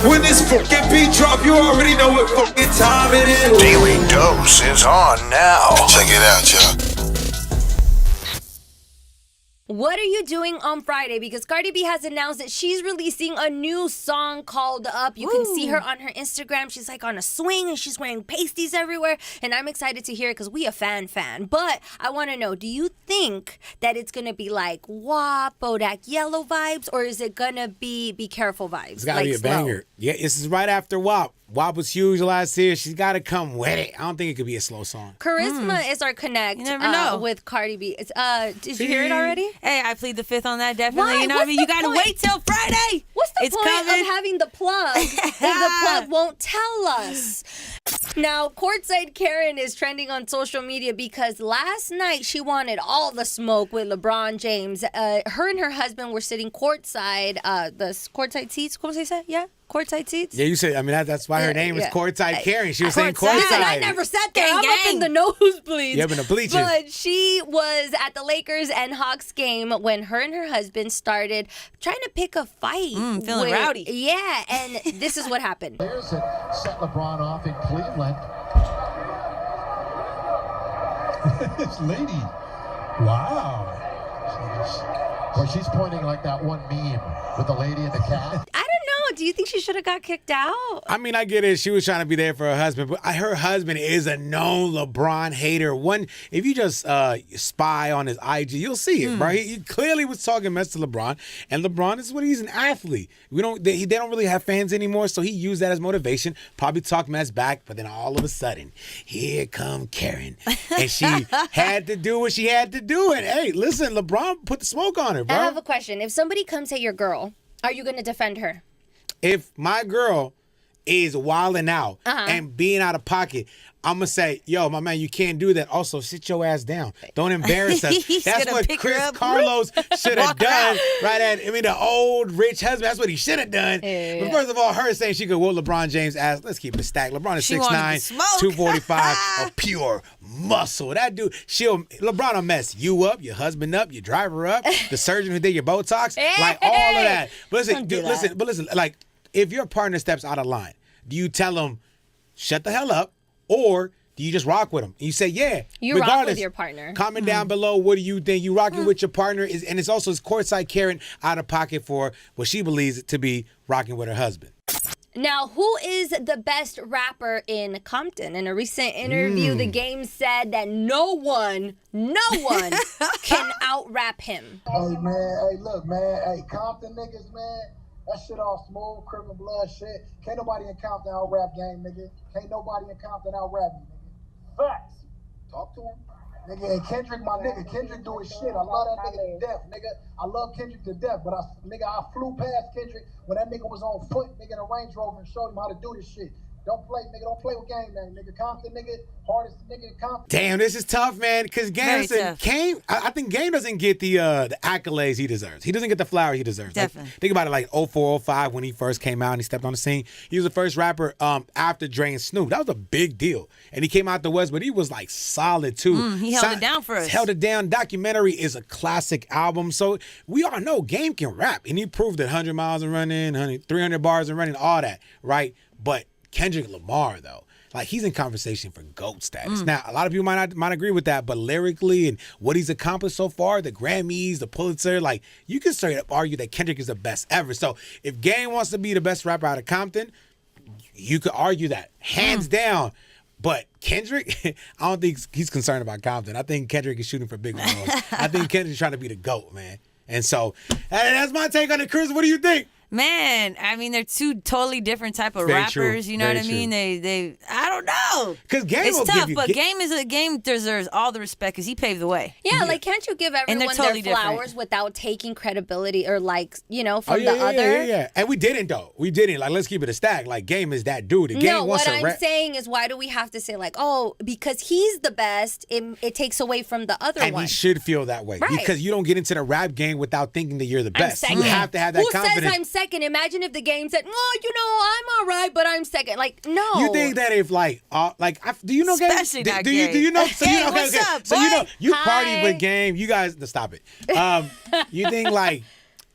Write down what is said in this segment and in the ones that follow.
When this fucking beat drop, you already know what fucking time it is. Daily Dose is on now. Check it out, y'all. What are you doing on Friday? Because Cardi B has announced that she's releasing a new song called Up. You can see her on her Instagram. She's like on a swing and she's wearing pasties everywhere. And I'm excited to hear it because we a fan. But I want to know, do you think that it's going to be like WAP, Bodak Yellow vibes, or is it going to be Careful vibes? It's got to be a slow? banger. Yeah, this is right after WAP. WAP was huge last year. She's got to come with it. I don't think it could be a slow song. Charisma is our connect. You never know. With Cardi B. Did you hear it already? Hey, I plead the fifth on that, definitely. Why? You know what I mean? You got to wait till Friday. What's the It's point coming. of having the plug if the plug won't tell us? Now, Courtside Karen is trending on social media because last night she wanted all the smoke with LeBron James. Her and her husband were sitting courtside, the courtside seats. ¿Cómo se dice? Yeah? Courtside seats? Yeah, you said, I mean, that's why her name is Courtside Karen. She was saying Courtside. courtside. Listen, I never sat there. Gang, I'm up in the nosebleeds. You up in the bleachers. But she was at the Lakers and Hawks game when her and her husband started trying to pick a fight. Feeling rowdy. Yeah, and this is what happened. Players that set LeBron off in Cleveland. This lady. Wow. Well, she's pointing like that one meme with the lady and the cat. I don't know. Do you think she should have got kicked out? I mean, I get it. She was trying to be there for her husband, but her husband is a known LeBron hater. If you just spy on his IG, you'll see it, bro. He clearly was talking mess to LeBron, and LeBron is he's an athlete. They don't really have fans anymore, so he used that as motivation. Probably talked mess back, but then all of a sudden, here come Karen, and she had to do what she had to do. And hey, listen, LeBron put the smoke on her, bro. I have a question. If somebody comes at your girl, are you going to defend her? If my girl is wilding out and being out of pocket, I'm going to say, yo, my man, you can't do that. Also, sit your ass down. Don't embarrass us. That's what Chris Carlos should have done. The old rich husband, that's what he should have done. Yeah. But first of all, her saying she could whoop LeBron James' ass, let's keep it stacked. LeBron is 6'9", 245 of pure muscle. That dude, LeBron will mess you up, your husband up, your driver up, the surgeon who did your Botox, like all of that. But listen, like, if your partner steps out of line, do you tell him, shut the hell up, or do you just rock with him? And you say, yeah. You rock with your partner. Comment down below, what do you think? You rocking with your partner, and it's also Courtside Karen out of pocket for what she believes to be rocking with her husband. Now, who is the best rapper in Compton? In a recent interview, The Game said that no one can out-rap him. Hey, man. Hey, look, man. Hey, Compton niggas, man. That shit all smooth, criminal blood shit. Can't nobody in Compton out-rap game, nigga. Can't nobody in Compton out-rap me, nigga. Facts. Talk to him. Nigga, and Kendrick, my nigga. Kendrick doing shit. I love that nigga to death, nigga. I love Kendrick to death, but I flew past Kendrick when that nigga was on foot, nigga, in a Range Rover and showed him how to do this shit. Don't play, nigga. Don't play with game, man. Nigga, Compton, nigga. Hardest nigga in Compton. Damn, this is tough, man. Because Game, I think Game doesn't get the accolades he deserves. He doesn't get the flower he deserves. Definitely. Like, think about it, like 04, 05 when he first came out and he stepped on the scene. He was the first rapper after Dre and Snoop. That was a big deal. And he came out the West, but he was like solid too. He held it down for us. Held it down. Documentary is a classic album. So we all know Game can rap. And he proved it. 100 miles and running, 300 bars and running, all that, right? But Kendrick Lamar, though, like, he's in conversation for GOAT status. Now, a lot of people might agree with that, but lyrically and what he's accomplished so far, the Grammys, the Pulitzer, like, you can straight up argue that Kendrick is the best ever. So if Game wants to be the best rapper out of Compton, you could argue that, hands down. But Kendrick, I don't think he's concerned about Compton. I think Kendrick is shooting for big ones. I think Kendrick's trying to be the GOAT, man. And so that's my take on it. Chris, what do you think? Man, I mean, they're two totally different type of Very rappers. true. You know Very what I mean? true. They. I don't know. Because Game it's will tough, give you, but Game deserves all the respect because he paved the way. Yeah, like, can't you give everyone totally their flowers different. without taking credibility or, like, from the other? Yeah. And we didn't, though. We didn't. Like, let's keep it a stack. Like, Game is that dude. The Game No, wants what to I'm saying is, why do we have to say, like, oh, because he's the best, it takes away from the other and one? he should feel that way. Right. Because you don't get into the rap game without thinking that you're the I'm best. second. You have to have that Who confidence. says I'm second? Imagine if the Game said, oh, I'm all right, but I'm second. Like, no. You think that if, do you know Game? Especially not do you know? So Hey, you know, what's up, so you know, boy? you Hi. party with Game. You guys, stop it. You think, like,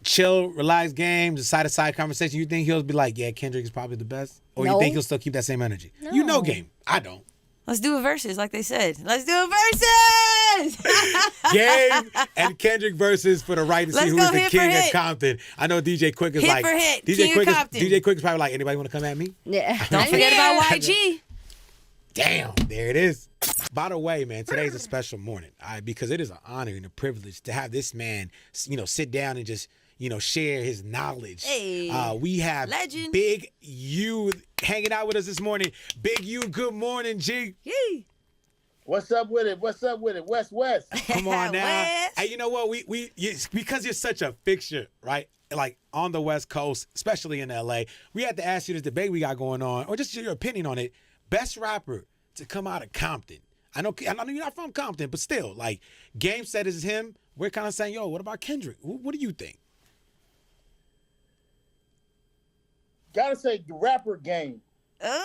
chill, relaxed game, just side-to-side conversation, you think he'll be like, yeah, Kendrick is probably the best? Or you think he'll still keep that same energy? No. You know game. I don't. Let's do a versus, like they said. Let's do a versus! Game and Kendrick versus for the right to see who's the king of Compton. I know DJ Quick is hit like... for hit, DJ king of Compton. DJ Quick is probably like, anybody want to come at me? Yeah. Don't forget about YG. Damn, there it is. By the way, man, today's a special morning, all right, because it is an honor and a privilege to have this man, sit down and just, share his knowledge. Hey, we have legend. Big U hanging out with us this morning. Big U, good morning, G. Yee. What's up with it? West. Come on now. West. Hey, you know what? Because you're such a fixture, right? Like on the West Coast, especially in LA, we had to ask you this debate we got going on, or just your opinion on it. Best rapper to come out of Compton. I know you're not from Compton, but still, like, Game said it's him. We're kind of saying, yo, what about Kendrick? What do you think? Gotta say the rapper Game. Yeah.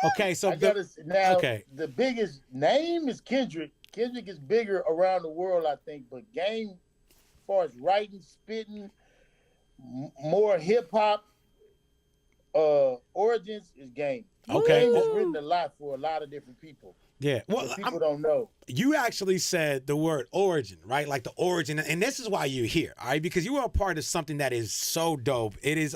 Okay, so the biggest name is Kendrick. Kendrick is bigger around the world, I think, but Game, as far as writing, spitting, more hip hop origins is Game. Okay. Game has written a lot for a lot of different people. Yeah. Well, people don't know. You actually said the word origin, right? Like the origin. And this is why you're here, all right? Because you are a part of something that is so dope. It is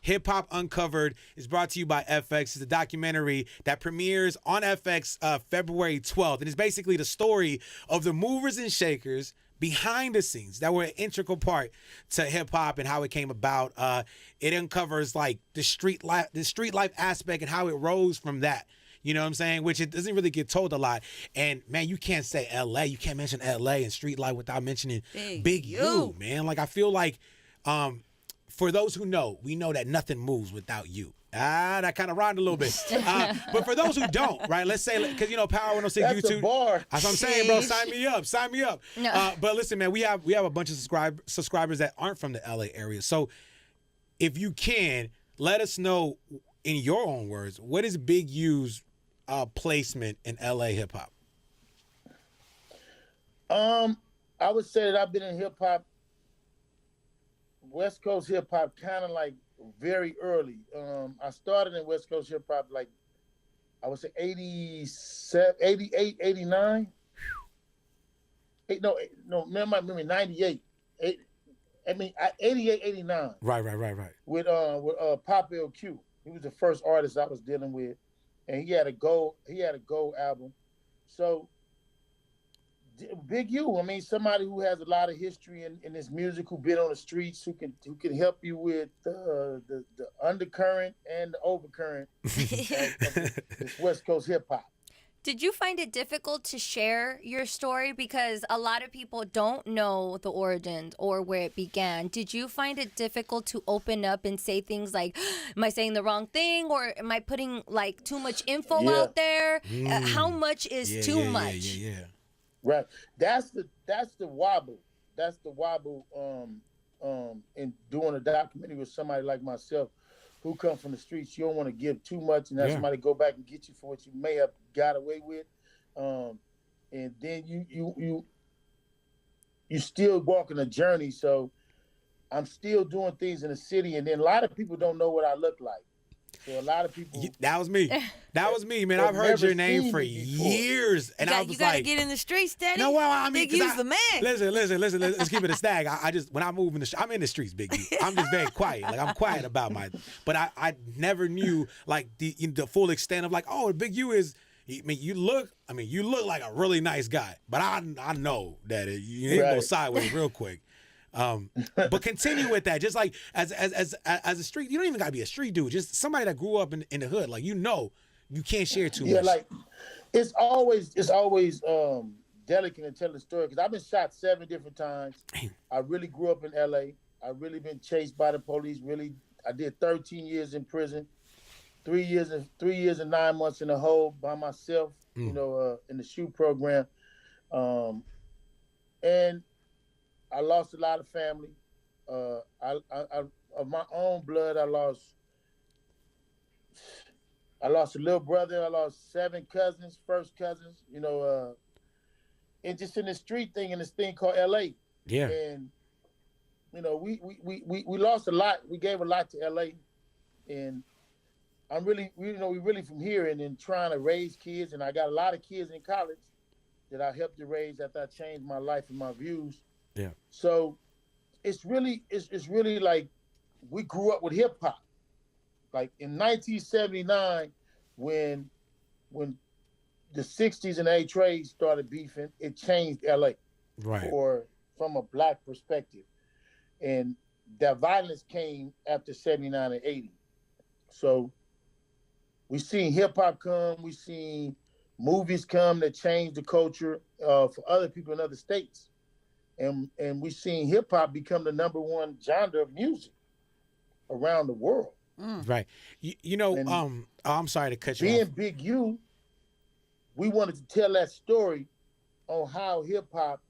Hip Hop Uncovered. It's brought to you by FX. It's a documentary that premieres on FX February 12th. And it's basically the story of the movers and shakers behind the scenes that were an integral part to hip hop and how it came about. It uncovers like the street life aspect and how it rose from that. You know what I'm saying? Which it doesn't really get told a lot. And man, you can't say LA. You can't mention LA and street life without mentioning Big U, man. Like I feel like for those who know, we know that nothing moves without you. That kind of rhymed a little bit. But for those who don't, right, let's say, because, Power 106 That's YouTube. A bar. That's what I'm saying, bro. Sign me up. No. But listen, man, we have a bunch of subscribers that aren't from the LA area. So if you can, let us know in your own words, what is Big U's placement in LA hip hop? I would say that I've been in hip hop, West Coast hip hop, kind of like very early. I started in West Coast hip hop like, I would say 87, 88, 89. No, remember 98. 88, 89. Right. With Pop LQ. He was the first artist I was dealing with. And he had a gold album. So Big U, somebody who has a lot of history in this music, who been on the streets, who can help you with the undercurrent and the overcurrent of this West Coast hip hop. Did you find it difficult to share your story? Because a lot of people don't know the origins or where it began. Did you find it difficult to open up and say things like, am I saying the wrong thing? Or am I putting like too much info out there? How much is too much? Yeah. Right. That's the wobble. That's the wobble in doing a documentary with somebody like myself who come from the streets. You don't want to give too much and have somebody go back and get you for what you may have got away with. And then you still walking a journey. So I'm still doing things in the city, and then a lot of people don't know what I look like. So a lot of people. That was me. Man. I've heard your name for years, and I was you gotta like, get in the streets, Daddy. No, well, I mean, Big U's the man. Listen. Let's keep it a stag. I just when I move I'm in the streets, Big U. I'm just very quiet. Like I'm quiet about but I never knew like the full extent of like, oh, Big U is. You look like a really nice guy, but I know that you go sideways real quick. But continue with that. Just like as a street, you don't even gotta be a street dude. Just somebody that grew up in the hood. Like you can't share too much. Yeah, like it's always delicate to tell the story because I've been shot 7 different times. Damn. I really grew up in LA. I really been chased by the police. Really, I did 13 years in prison, 3 years and 9 months in a hole by myself. In the SHU program, and I lost a lot of family. I of my own blood, I lost a little brother. I lost 7 cousins, first cousins. And just in the street thing, and this thing called LA. Yeah. And you know, we lost a lot. We gave a lot to LA, and I'm really, we really from here, and then trying to raise kids, and I got a lot of kids in college that I helped to raise after I changed my life and my views. Yeah. So it's really like we grew up with hip hop. Like in 1979, when the 60s and A-Trade started beefing, it changed LA. Right. From a black perspective. And that violence came after 79 and 80. So we seen hip hop come, we seen movies come that changed the culture for other people in other states. And we seen hip hop become the #1 genre of music around the world. Right. You know, I'm sorry to cut you off. Being Big U, we wanted to tell that story on how hip hop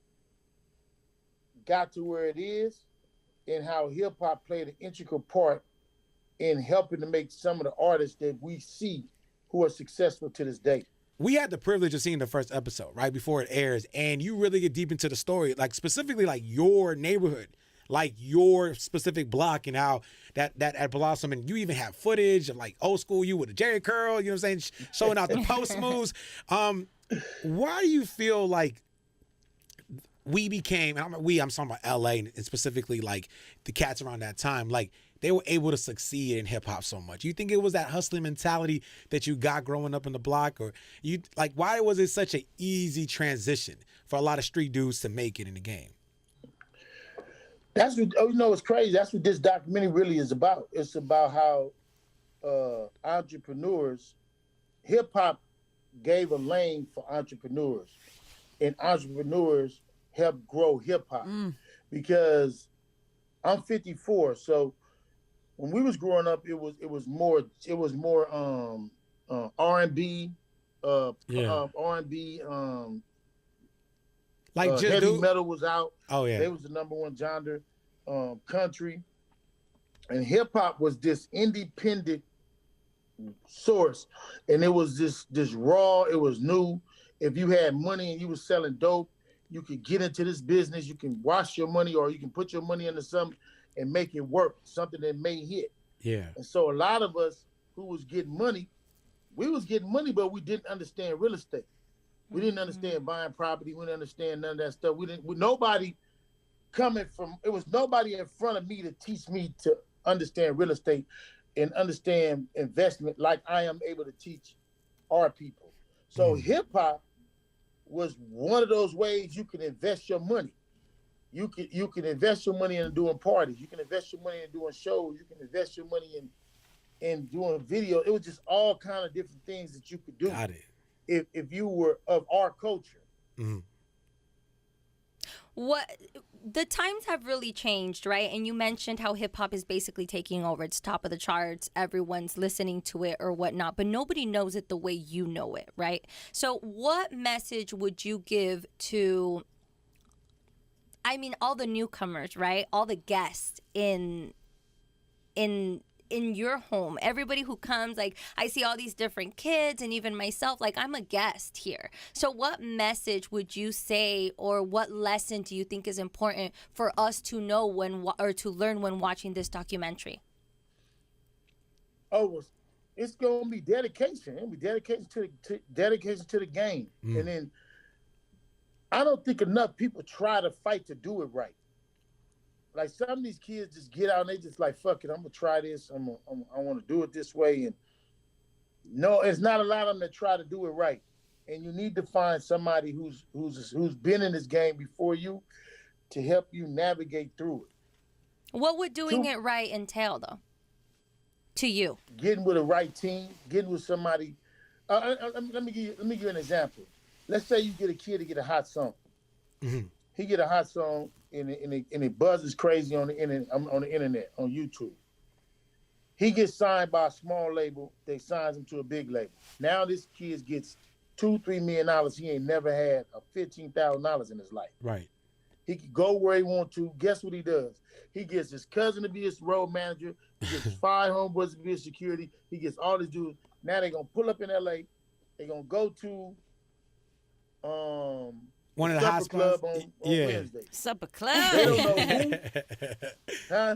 got to where it is and how hip hop played an integral part in helping to make some of the artists that we see who are successful to this day. We had the privilege of seeing the first episode right before it airs, and you really get deep into the story, like specifically like your neighborhood, like your specific block, and how that at Blossom, and you even have footage of like old school you with a Jerry curl, you know what I'm saying, showing out the post moves. Why do you feel like we became, and I'm talking about LA and specifically like the cats around that time, like they were able to succeed in hip hop so much? You think it was that hustling mentality that you got growing up in the block, or you like why was it such an easy transition for a lot of street dudes to make it in the game? That's what, you know, it's crazy. That's what this documentary really is about. It's about how entrepreneurs, hip hop gave a lane for entrepreneurs, and entrepreneurs helped grow hip hop. Because I'm 54, so when we was growing up, it was more R&B, R&B, like just heavy metal was out. Oh yeah, they was the #1 genre. Country and hip hop was this independent source, and it was this raw. It was new. If you had money and you was selling dope, you could get into this business. You can wash your money, or you can put your money into something and make it work, something that may hit. Yeah. And so a lot of us who was getting money, we was getting money, but we didn't understand real estate. We didn't understand buying property. We didn't understand none of that stuff. Nobody in front of me to teach me to understand real estate and understand investment like I am able to teach our people. So hip hop was one of those ways you can invest your money. You can invest your money in doing parties. You can invest your money in doing shows. You can invest your money in doing video. It was just all kind of different things that you could do. Got it. If you were of our culture. What the times have really changed, right? And you mentioned how hip hop is basically taking over. It's top of the charts. Everyone's listening to it or whatnot, but nobody knows it the way you know it, right? So what message would you give to, all the newcomers, right? All the guests in your home, everybody who comes, like I see all these different kids and even myself, like I'm a guest here. So what message would you say, or what lesson do you think is important for us to know or to learn when watching this documentary? Oh, it's going to be dedication. It'll be dedication to the game. And then I don't think enough people try to fight to do it right. Like some of these kids just get out and they just like, fuck it, I'm gonna try this. I want to do it this way. And no, it's not a lot of them that try to do it right. And you need to find somebody who's been in this game before you to help you navigate through it. What would doing it right entail, though, to you? Getting with the right team, getting with somebody. Let me give you an example. Let's say you get a kid to get a hot song. He get a hot song and it buzzes crazy on the internet, on YouTube. He gets signed by a small label. They signs him to a big label. Now this kid gets $2-3 million. He ain't never had a $15,000 in his life. Right. He can go where he want to. Guess what he does? He gets his cousin to be his road manager. He gets his 5 homeboys to be his security. He gets all these dudes. Now they're gonna pull up in LA. They're gonna go to One of the hot spots. Club on Wednesday. Supper club. They don't know who. Huh?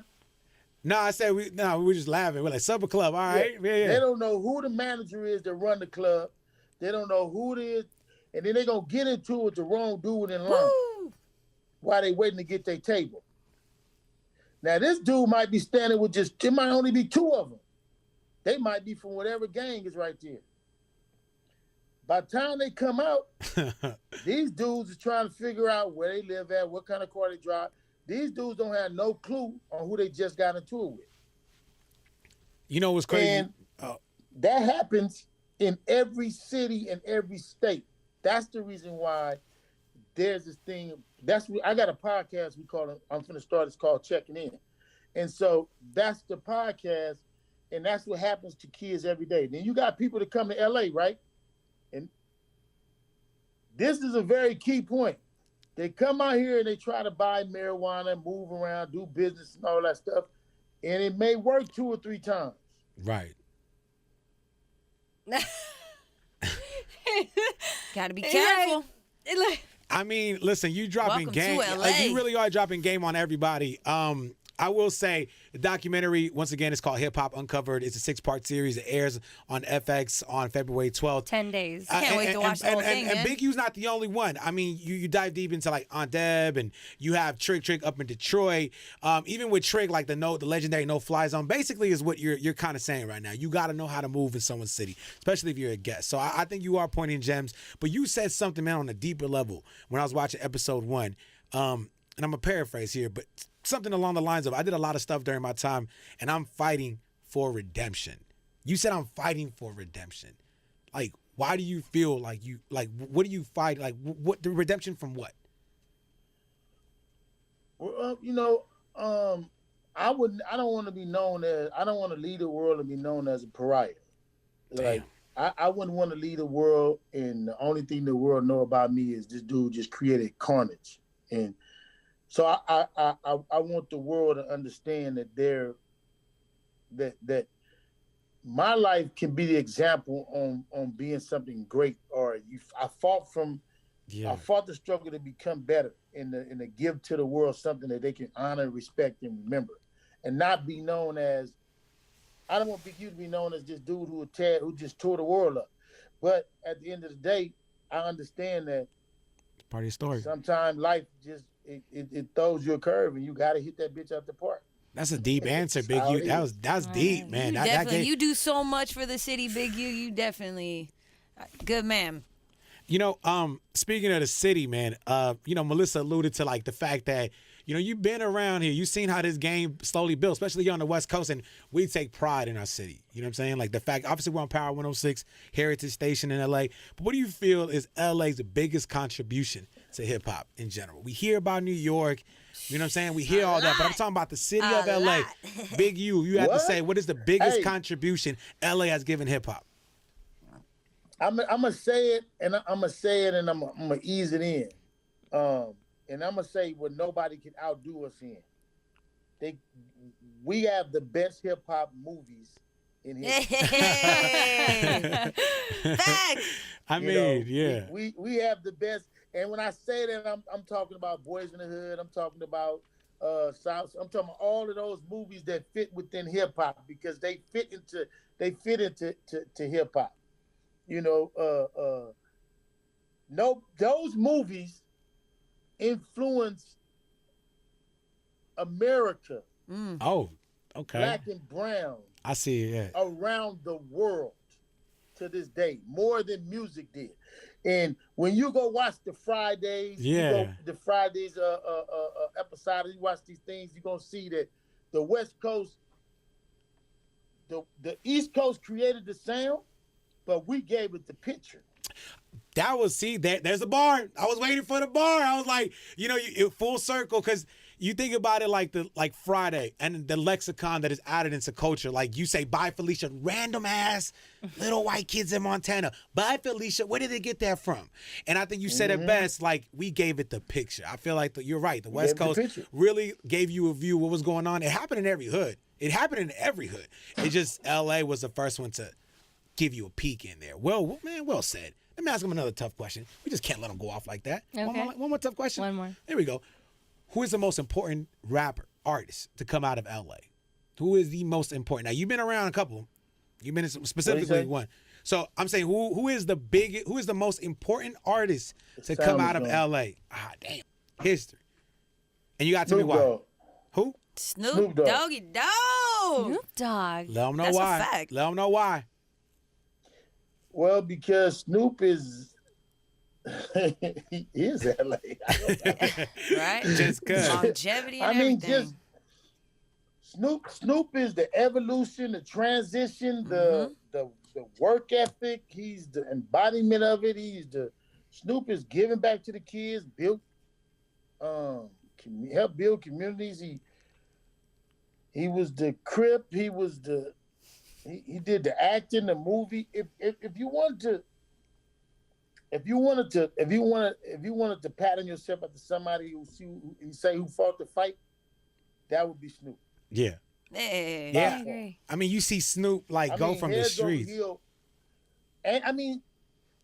No, I said we were just laughing. We're like supper club, all right. Yeah. They don't know who the manager is that run the club. They don't know who it is, and then they gonna get into it with the wrong dude in line. Woo. While they waiting to get their table. Now this dude might be standing with it might only be two of them. They might be from whatever gang is right there. By the time they come out, these dudes are trying to figure out where they live at, what kind of car they drive. These dudes don't have no clue on who they just got into it with. You know what's crazy? And that happens in every city and every state. That's the reason why there's this thing. I got a podcast we call it, I'm finna start, it's called Checking In. And so that's the podcast, and that's what happens to kids every day. Then you got people that come to LA, right? And this is a very key point. They come out here and they try to buy marijuana, move around, do business and all that stuff. And it may work 2 or 3 times. Right. Gotta be careful. I mean, listen, you dropping Welcome game. to LA. Like, you really are dropping game on everybody. I will say the documentary, once again, it's called Hip Hop Uncovered. It's a 6-part series. It airs on FX on February 12th. 10 days. Can't wait to watch the whole thing, and man. Big U's not the only one. I mean, you dive deep into like Aunt Deb, and you have Trick up in Detroit. Even with Trick, like the legendary No Fly Zone, basically is what you're kind of saying right now. You got to know how to move in someone's city, especially if you're a guest. So I think you are pointing gems. But you said something, man, on a deeper level when I was watching episode 1. And I'm going to paraphrase here, but something along the lines of, I did a lot of stuff during my time, and I'm fighting for redemption. You said I'm fighting for redemption. Like, why do you feel like what do you fight? Like, what the redemption from what? Well, I don't want to be known as, I don't want to lead the world and be known as a pariah. Like, I wouldn't want to lead the world, and the only thing the world know about me is this dude just created carnage. And so I want the world to understand that that my life can be the example on being something great. Or I fought the struggle to become better and to give to the world something that they can honor, respect, and remember, and not be known as. I don't want Big U to be known as this dude who just tore the world up. But at the end of the day, I understand that it's part of your story. Sometimes life just it throws you a curve, and you got to hit that bitch out the park. That's a deep answer, Big U. That's deep, man. You do so much for the city, Big U. You definitely good man. Speaking of the city, man, Melissa alluded to like the fact that, you've been around here. You've seen how this game slowly built, especially here on the West Coast, and we take pride in our city. You know what I'm saying? Like the fact, obviously we're on Power 106, Heritage Station in LA, but what do you feel is LA's biggest contribution to hip hop in general? We hear about New York, you know what I'm saying? We hear all that, but I'm talking about the city of LA. Big U, you have to say, what is the biggest contribution LA has given hip hop? I'm gonna say it, and I'm gonna ease it in, and I'm gonna say what nobody can outdo us in. We have the best hip hop movies in history. Facts. We have the best, and when I say that, I'm talking about Boys in the Hood. I'm talking about South. I'm talking about all of those movies that fit within hip hop because they fit into hip hop. Those movies influenced America. Oh, okay. Black and brown. I see it, yeah. Around the world to this day, more than music did. And when you go watch the Fridays, episode, you watch these things, you're gonna see that the West Coast, the East Coast created the sound, but we gave it the picture. That was, there's a bar. I was waiting for the bar. I was like, full circle, because you think about it like Friday and the lexicon that is added into culture. Like you say, bye Felicia, random ass little white kids in Montana. Bye Felicia, where did they get that from? And I think you said it best, like we gave it the picture. I feel like you're right. The West Coast really gave you a view of what was going on. It happened in every hood. It just, LA was the first one to give you a peek in there. Well, man, well said. Let me ask him another tough question. We just can't let him go off like that. Okay. One more tough question. One more. There we go. Who is the most important rapper, artist to come out of LA? Who is the most important? Now, you've been around a couple. You've been specifically one. So I'm saying who is the most important artist to come out of LA? Ah, damn. History. And you got to tell me why. Who? Snoop Doggy Dogg. Snoop Dogg. Let them know That's why. a fact. Let them know why. Well, because Snoop is he is LA. Right? Just cause. Longevity and everything. Snoop is the evolution, the transition, the work ethic. He's the embodiment of it. Snoop is giving back to the kids, help build communities. He was the Crip. He did the acting, the movie. If you wanted to pattern yourself after somebody who fought the fight, that would be Snoop. Yeah. Hey. Yeah. I agree. I mean, you see Snoop go from the streets. And I mean,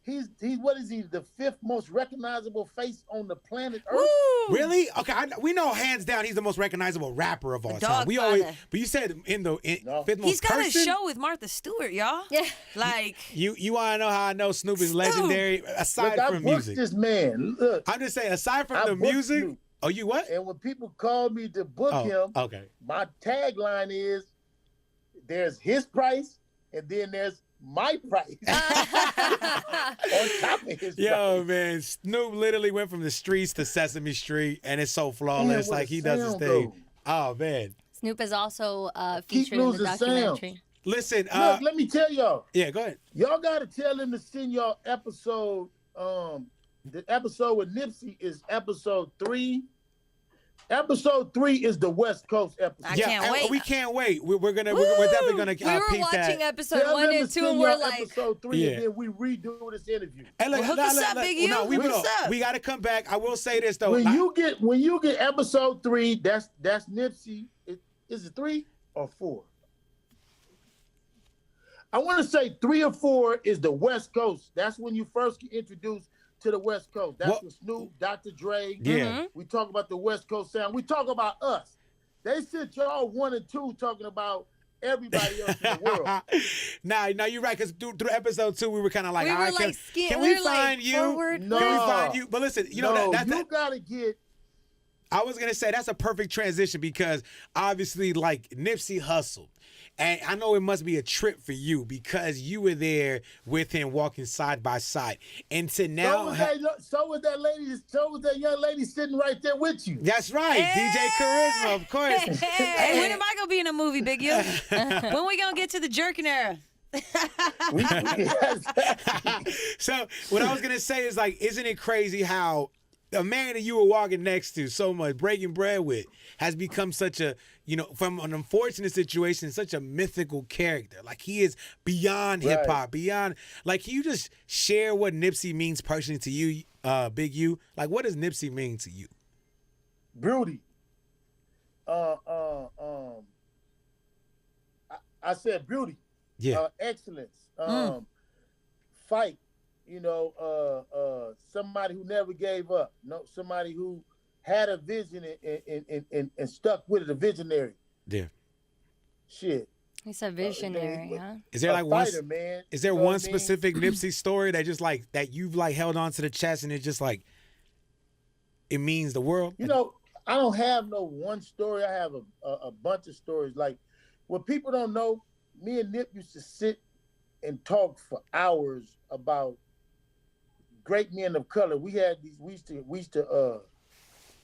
he's what is he? The 5th most recognizable face on the planet Earth. Woo! Really? Okay, we know hands down he's the most recognizable rapper of all time. But you said No. 5th most He's got person? a show with Martha Stewart, y'all. Yeah. Like You want to know how I know Snoop is legendary? Aside Look, from music. This man. Look, I'm just saying, aside from I the booked music. Snoop. Oh, you what? And when people call me to book him, okay. my tagline is, there's his price, and then there's my price. On top of his price. Man, Snoop literally went from the streets to Sesame Street, and it's so flawless. Man, like, he does his thing. Oh, man. Snoop is also Keep featured in the losing documentary. sounds. Listen. Look, let me tell y'all. Yeah, go ahead. Y'all got to tell him to send y'all episode. The episode with Nipsey is episode 3. Episode 3 is the West Coast episode. I can't wait. We can't wait. We're definitely gonna. We were peep watching that. episode Tell 1 them and to 2, send and we're y'all like, episode 3, Yeah. and then we redo this interview. Hey, look, Hook us up, Big U. No, we Hook will. us up. We got to come back. I will say this though. When you get episode 3, that's Nipsey. Is it 3 or 4? I want to say 3 or 4 is the West Coast. That's when you first get introduced to the West Coast. That's with Snoop, Dr. Dre. Yeah. We talk about the West Coast sound. We talk about us. They sent y'all 1 and 2 talking about everybody else in the world. Nah, you're right. Because through episode 2, we were kind of like, we all were right, like, can we find you? forward. No. Can we find you? But listen, you know that's you gotta get. I was gonna say that's a perfect transition because obviously, like, Nipsey hustled, and I know it must be a trip for you because you were there with him, walking side by side, and to now. So was that young lady sitting right there with you. That's right, DJ Carisma, of course. Hey, when am I gonna be in a movie, Big U? When we gonna get to the jerking era? So what I was gonna say is, like, isn't it crazy how a man that you were walking next to so much, breaking bread with, has become such a, from an unfortunate situation, such a mythical character. Like, he is beyond hip hop, beyond. Like, can you just share what Nipsey means personally to you, Big U? Like, what does Nipsey mean to you? Beauty. I said beauty. Yeah. Excellence. Fight. Somebody who never gave up. No, somebody who had a vision and stuck with it, a visionary. Yeah. Shit. He's a visionary, huh? Is there man. Is there one specific Nipsey story that just that you've held on to the chest and it just it means the world? I don't have no one story. I have a bunch of stories. Like, what people don't know, me and Nip used to sit and talk for hours about great men of color. We had these. We used to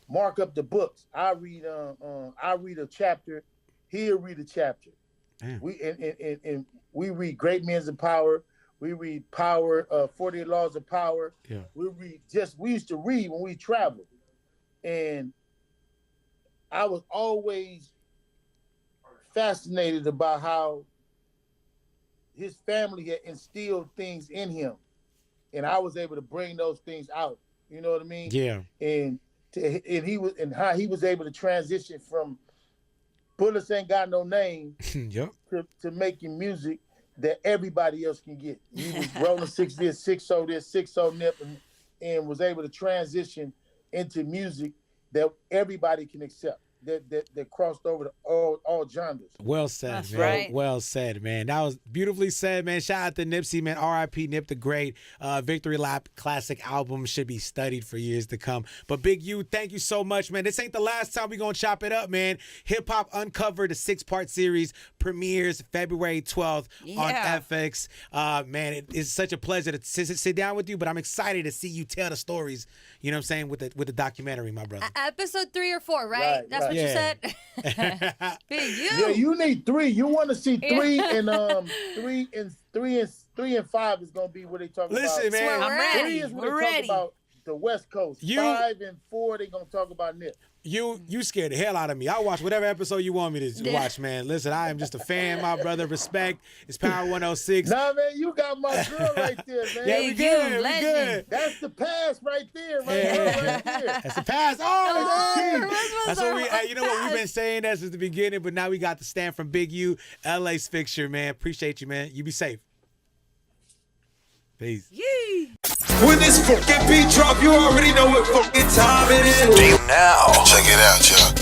mark up the books. I read a chapter. He'll read a chapter. Damn. We read Great Men of Power. We read Power, 48 Laws of Power. Yeah. We used to read when we traveled, and I was always fascinated about how his family had instilled things in him, and I was able to bring those things out. You know what I mean? Yeah. And how he was able to transition from Bullets Ain't Got No Name Yep. to making music, that everybody else can get. He was rolling 6 this, 6-0 this, 6-0 nip, and was able to transition into music that everybody can accept. That crossed over to all genres. Well said, That's man. right. Well said, man. That was beautifully said, man. Shout out to Nipsey, man. R.I.P. Nip the Great. Victory Lap classic album should be studied for years to come. But Big U, thank you so much, man. This ain't the last time we gonna chop it up, man. Hip Hop Uncovered, the 6-part series, premieres February 12th on FX. Man, it's such a pleasure to sit down with you, but I'm excited to see you tell the stories, you know what I'm saying, with the documentary, my brother. Episode 3 or 4, right? That's what you said? Big U. Yeah, you need 3. You want to see 3 and 3 and 5 is gonna be what they talk about. Listen, man. I'm ready. 3 is what they talk about the West Coast. 5 and 4 they gonna talk about Nip. You scared the hell out of me. I'll watch whatever episode you want me to watch, man. Listen, I am just a fan, my brother. Respect. It's Power 106. Nah, man, you got my girl right there, man. Yeah, we good. We good. That's the pass right there, right there. That's the pass. Oh, That's what we. You know what we've been saying that since the beginning, but now we got the stand from Big U, LA's fixture, man. Appreciate you, man. You be safe. Peace. When this fucking beat drop, you already know what fucking time it is. Now, check it out, y'all.